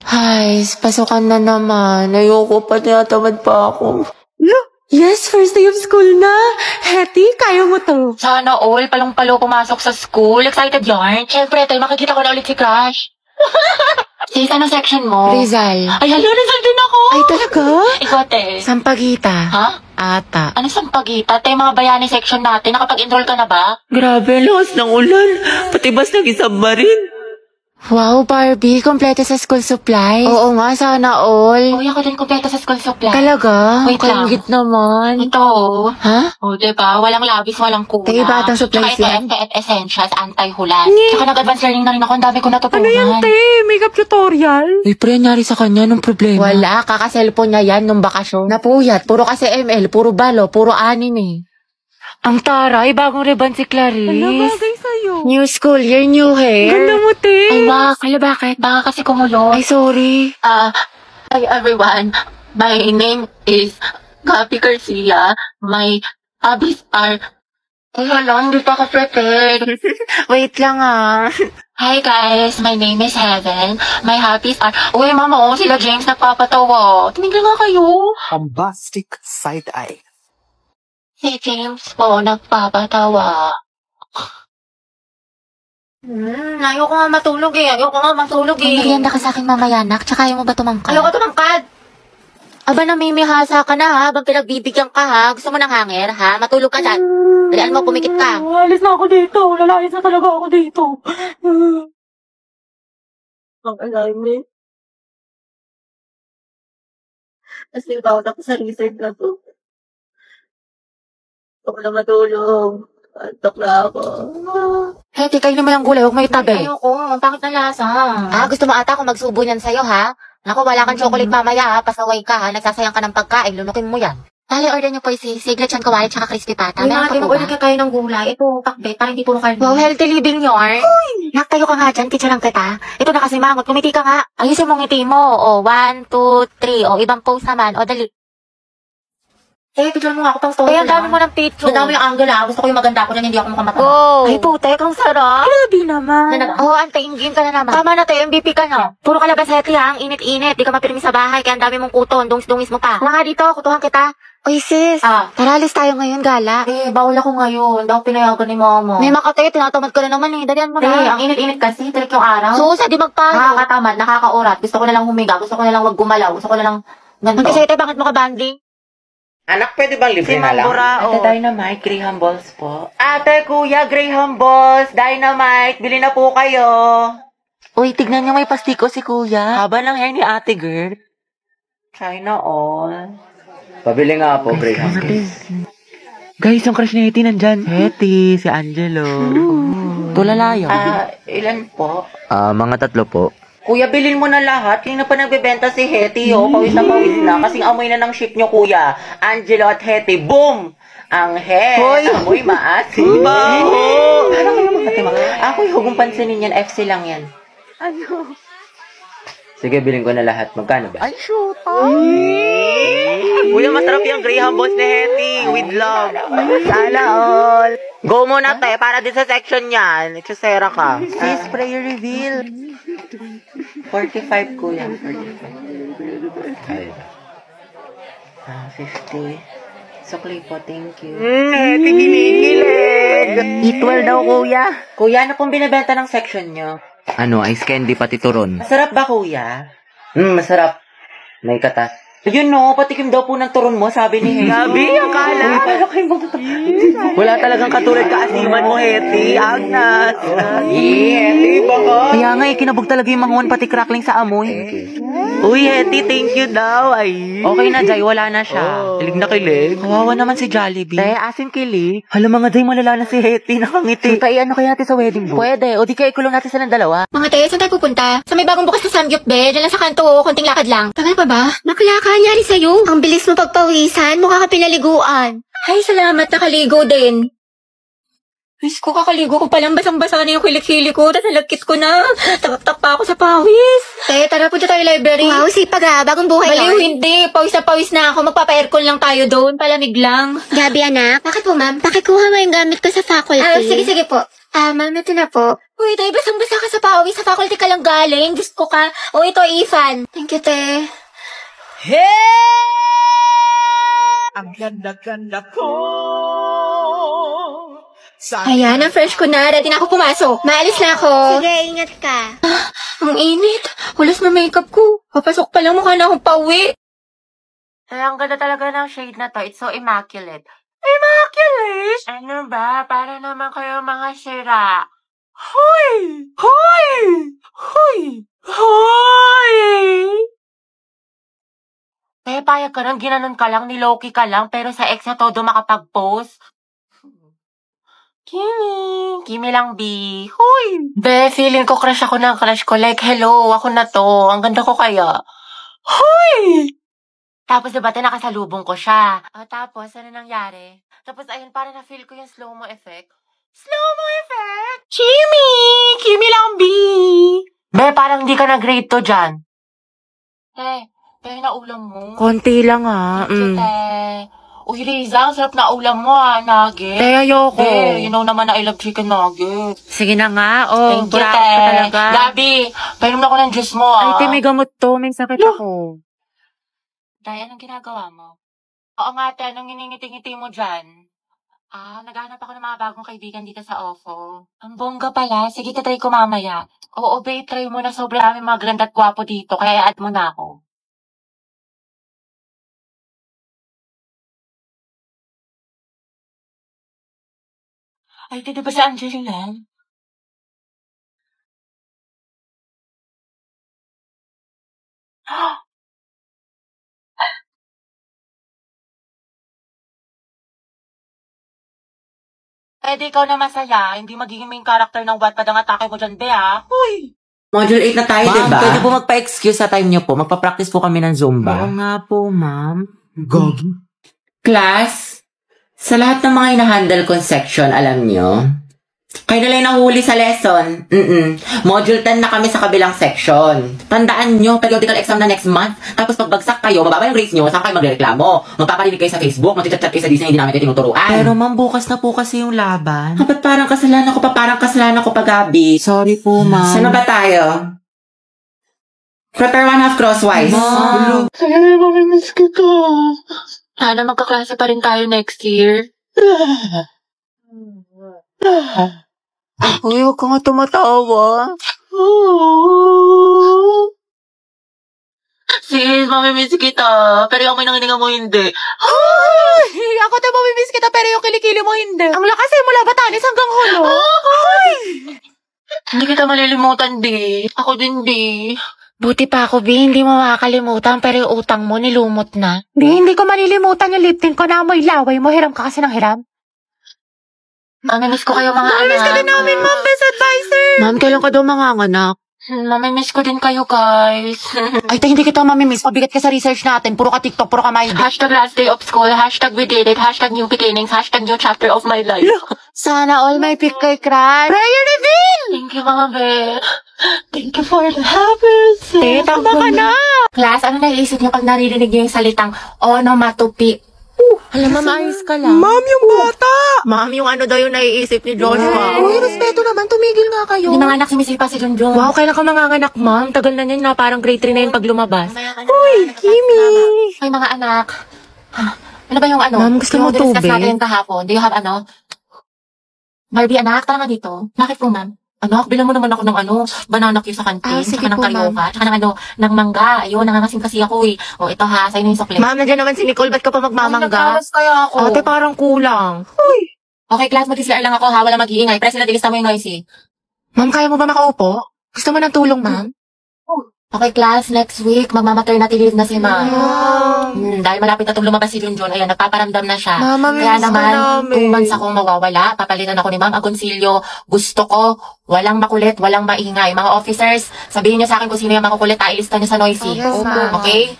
Ay, pasukan na naman. Ayoko pa, tinatamad pa ako. Yes, first day of school na. Hetty, kaya mo to. Sana all, palong-palo pumasok sa school. Excited yarn. Siyempre, tayo makikita ko na ulit si Crush. Sis, anong section mo? Rizal. Ay, hala, Rizal din ako. Ay, talaga? Ikaw, te. Sampagita. Ha? Ata. Ano sampagita? Te, mga bayani section natin. Nakapag-enroll ka na ba? Grabe, lakas ng ulan. Pati bas nag-isubmarine. Wow, Barbie, kompleto sa school supplies. Oo nga, sana all. Uy, ako din kumpleto sa school supply. Talaga? Wait lang. Kaingit naman. Ito. Ha? O, diba? Walang labis, walang kuna. Kaya batang supplies Tsaka yan. ito, FPF Essentials, anti-hulan. Tsaka nag-advance learning na rin ako. Ang dami ko natutunan. Ano yan, te? Makeup tutorial? Uy, pre, nangyari sa kanya nung problema. Wala, kaka-cellphone niya yan nung bakasyon. Napuyat, puro kasi ML, puro balo, puro anin eh. Ang taray, bagong ribbon si Clarice. Ano bagay sa'yo? New school year, new hair. Ganda mo, te. Ay, Mac. Ala, bakit? Baka kasi kumulo. Ay, sorry. Hi everyone. My name is Gabi Garcia. My hobbies are... Ay, hala, hindi pa ako prepared. Wait lang ah. Hi guys, my name is Heaven. My hobbies are... Uy, mama, sila James nagpapatawa. Tumigil nga kayo. Bombastic side-eye. Si James po nagpapatawa. Ayoko nga matulog eh. Merienda ka sa akin mamaya, nak. Tsaka ayaw mo ba tumangkad? Ayoko tumangkad. Aba, namimihasa ka na ha. Habang pinagbibigyan ka ha. Gusto mo ng hanger ha? Matulog ka dyan. Dalian mo, pumikit ka. Alis na ako dito. Lalayas na talaga ako dito. Ang alam eh. Kasi bawat ako sa research na to. Gusto ko na matulog. Antok na ako. Heti, kayo naman ang gulay. Huwag may tabi. Ayoko, ang pangit na lasa. Gusto mo ata kung magsubo niyan sa'yo ha? Naku, wala kang chocolate mamaya ha. Pasaway ka ha. Nagsasayang ka ng pagkain. Lunukin mo yan. Dali, order niyo po si siglet kawali tsaka crispy pata. Meron pa po ba? Kayo ng gulay. Ito, pakbet. Para hindi puro karne. Wow, healthy living yarn. Nak, tayo ka nga dyan. Teacher lang kita. Ito na kasi mangot. Kumiti ka nga. Ayusin mo ngiti mo. O, 1, 2, 3. O, ibang pose naman. O, dali. Picture mo nga ako pang story lang. Ang dami mo ng picture. Ang dami yung angle ha. Gusto ko yung maganda ko dyan. Hindi ako makamata. Ay, putek. Ang sarap. Grabe naman. Antayin ka na naman. Tama na tayo. MVP ka na. Puro kalabas heti ha. Ang init-init. Di ka mapirmi sa bahay. Kaya ang dami mong kuton. Dungis-dungis mo pa. Tara nga dito. Kutuhan kita. Uy, sis. Tara, alis tayo ngayon, gala. Bawal ako ngayon. Daw pinayagan ni mama. May makatay. Tinatamad ka na naman eh. Dalian mo na. Ang init-init kasi. Tirik yung araw. Susa, di magpayo. Nakakatamad. Nakakaurat. Gusto ko na lang humiga. Gusto ko na lang wag gumalaw. Gusto ko na lang ganito. Mag-isay bakit mo ka banding? Anak, pwede bang libre na lang? Ate Dynamite, Graham Balls po. Ate, kuya, Graham Balls, Dynamite, bili na po kayo. Uy, tignan niyo may pastiko si kuya. Haba ng hair ni ate, girl. China all. Pabili nga po, Graham. Guys, yung crush ni Hetty nandyan. Hetty, si Angelo. Tulalayo. Ilan po? Mga 3 po. Kuya, bilhin mo na lahat. Yung na pa nagbebenta si Hetty, oh. Pawis na. Kasing amoy na ng ship nyo, kuya. Angelo at Hetty, boom! Ang head. Amoy maasim. Baho! Ano kayo mga tima? Ako, huwag mong pansinin yan. FC lang yan. Ano? Sige, bilhin ko na lahat. Magkano ba? Ay, shoot! Kuya, masarap yung Graham Balls ni Hetty. With love. Sana all. Go muna, te. Para din sa section yan. Itusera ka. Sis, prayer reveal. 45, kuya. 45. Ay. 50. Sukli po, thank you. Hetty, ginigilig. Eat well daw, kuya. Kuya, ano pong binibenta ng section nyo? Ano, ice candy pati turon. Masarap ba, kuya? Masarap. May katas. Ayun no, patikim daw po ng turon mo, sabi ni Hetty. Gabi, akala. Paano kayo wala talagang katulad kaasiman mo, Hetty. Agnes. Hetty, baka. Kaya nga, kinabog talaga yung manguan pati crackling sa amoy. Uy, Hetty, thank you daw. Ay. Okay na, Jai, wala na siya. Kilig na kilig. Kawawa naman si Jollibee. Asin kilig. Hala mga Jai, malala na si Hetty, nakangiti. Tay, ano kaya natin sa wedding booth? Pwede, o di kaya ikulong natin silang dalawa. Mga tayo, saan tayo pupunta? Sa may bagong bukas na Samgyup, be. Diyan lang sa kanto, konting lakad lang. Tagal pa ba? Bakla ka, nyari sa'yo. Ang bilis mo pagpawisan, mukha ka pinaliguan. Ay, salamat, nakaligo din. Miss ko, kakaligo ko palang basang-basa na yung kilik-hili ko, tapos nalagkit ko na. Tagap-tak pa ako sa pawis. Tara, punta tayo library. Wow, sipag ha, bagong buhay Baliw, hindi. Pawis na ako. Magpapa-aircon lang tayo doon, palamig lang. Gabi, anak. Bakit po, ma'am? Pakikuha mo yung gamit ko sa faculty. Sige po. Ma'am, ito na po. Uy, Day, basang-basa ka sa pauwi. Sa faculty ka lang galing. Diyos ko ka. O, ito, Ethan. Thank you, te. Ang ganda-ganda ko. Ayan, ang fresh ko na. Ready na ako pumasok. Maalis na ako. Sige, ingat ka. Ang init. Hulas na makeup ko. Papasok pa lang, mukha na akong pauwi. Ay, ang ganda talaga ng shade na to. It's so immaculate. Immaculate? Ano ba? Para naman kayo mga sira. Hoy! Hoy! Hoy! Hoy! Payag ka lang, ginanon ka lang, niloki ka lang, pero sa ex na todo makapag-post. Kimi lang, B. Hoy! Be, feeling ko crush ako ng crush ko. Like, hello, ako na to. Ang ganda ko kaya. Hoy! Tapos diba, nakasalubong ko siya. Tapos, ano nangyari? Tapos, ayun, parang na-feel ko yung slow-mo effect. Slow-mo effect? Kimi! Kimi lang, B! Be, parang di ka nag-grade to dyan. Kaya na ulam mo. Konti lang Uy, Riza, ang sarap na ulam mo nugget. ayoko. You know naman na I love chicken nugget. Sige na nga, Thank you, bravo ka talaga. Gabi, painom na ko ng juice mo, Ay, may gamot to. May sakit ako. Day, anong ginagawa mo? Oo nga, te, anong iningiti-ngiti mo dyan? Naghahanap ako ng mga bagong kaibigan dito sa OFO. Ang bongga pala. Sige, tatry ko mamaya. Oo, babe, try mo na. Sobrang dami mga ganda at gwapo dito, kaya add mo na ako. Ay, di ba si Angelina? Di ikaw na masaya. Hindi magiging main character ng Wattpad ang atake mo dyan, be, Uy! Module 8 na tayo, Ma'am, diba? pwede po magpa-excuse sa time niyo po. Magpa-practice po kami ng Zumba. Oo nga po, ma'am. Gogi. Class, sa lahat ng mga hinahandle kong section, alam nyo, kayo na lang nahuli sa lesson. Module 10 na kami sa kabilang section. Tandaan nyo, periodical exam na next month. Tapos pagbagsak kayo, mababa yung grades nyo, saan kayo magreklamo? Magpaparinig kayo sa Facebook, magchat-chat kayo sa Disney, hindi namin kayo tinuturuan. Pero ma'am, bukas na po kasi yung laban. Ba't parang kasalanan ko pa, Gabi? Sorry po, ma'am. Saan na ba tayo? Prepare one half crosswise. Ma'am. Kaya mamimiss kita. Sana magkaklase pa rin tayo next year. Uy, huwag ka nga tumatawa. Sis, mamimiss kita. Pero yung may nangininga mo hindi. Ay, ako tayo mamimiss kita pero yung kilikili mo hindi. Ang lakas ay mula Batanes hanggang Hulo. Hindi kita malilimutan, di. Ako din, di. Buti pa ako, B. Hindi mo makakalimutan pero yung utang mo nilumot na. Hindi ko malilimutan yung lip tint ko na amoy laway mo. Hiram ka kasi ng hiram. Mamimiss ko kayo, mga anak. Mamimiss ka din namin, ma'am. Best advisor. Ma'am, kailan ka daw manganganak? Mamimiss ko din kayo, guys. Ay, hindi kita mamimiss. Pabigat ka sa research natin. Puro ka TikTok, puro ka my Hashtag last day of school. Hashtag we did it. Hashtag new beginnings. Hashtag new chapter of my life. Sana all may pick kay crush. Prayer reveal! Thank you, mga be. Thank you for the happiness. Tama ka na! Class, ano naiisip niyo pag naririnig niyo yung salitang onomatopoeia? Alam, mamayos ka lang. Ma'am, yung bata! Ma'am, yung ano daw yung naiisip ni Joshua. Uy, respeto naman. Tumigil nga kayo. Hindi nanganak si Missy pa si Junjun. Wow, kailan ka manganganak, ma'am? Tagal na yan na. Parang grade 3 na yun pag lumabas. Uy, Kimi! Ay, mga anak. Ano ba yung ano? Ma'am, gusto mo Yung tubig? discuss natin kahapon. Do you have ano? Barbie, anak, tara nga dito. Bakit po, ma'am? Anak, bilang mo naman ako ng banana cue sa kantin, sige tsaka ng po, karyoka, tsaka ng ng mangga. Ayun, nangangasim kasi ako eh. O, ito ha, sa'yo na yung sukli. Ma'am, nandiyan naman si Nicole. Ba't ka pa magmamangga? Nagkawas kaya ako. Ate, parang kulang. Okay, class, mag-isla lang ako ha, wala mag-iingay. President, ilista mo yung noisy. Ma'am, kaya mo ba makaupo? Gusto mo ng tulong, ma'am? Okay, class, next week, magmamaternity leave na si ma'am. Dahil malapit na itong lumabas si Junjun, ayan, nagpaparamdam na siya. Mama, Kaya miss ka naman, namin. 2 months akong mawawala. Papalitan ako ni Ma'am Agoncillo. Gusto ko, walang makulit, walang maingay. Mga officers, sabihin niyo sa akin kung sino yung makukulit, ilista niyo sa noisy. Yes, ma'am. Okay?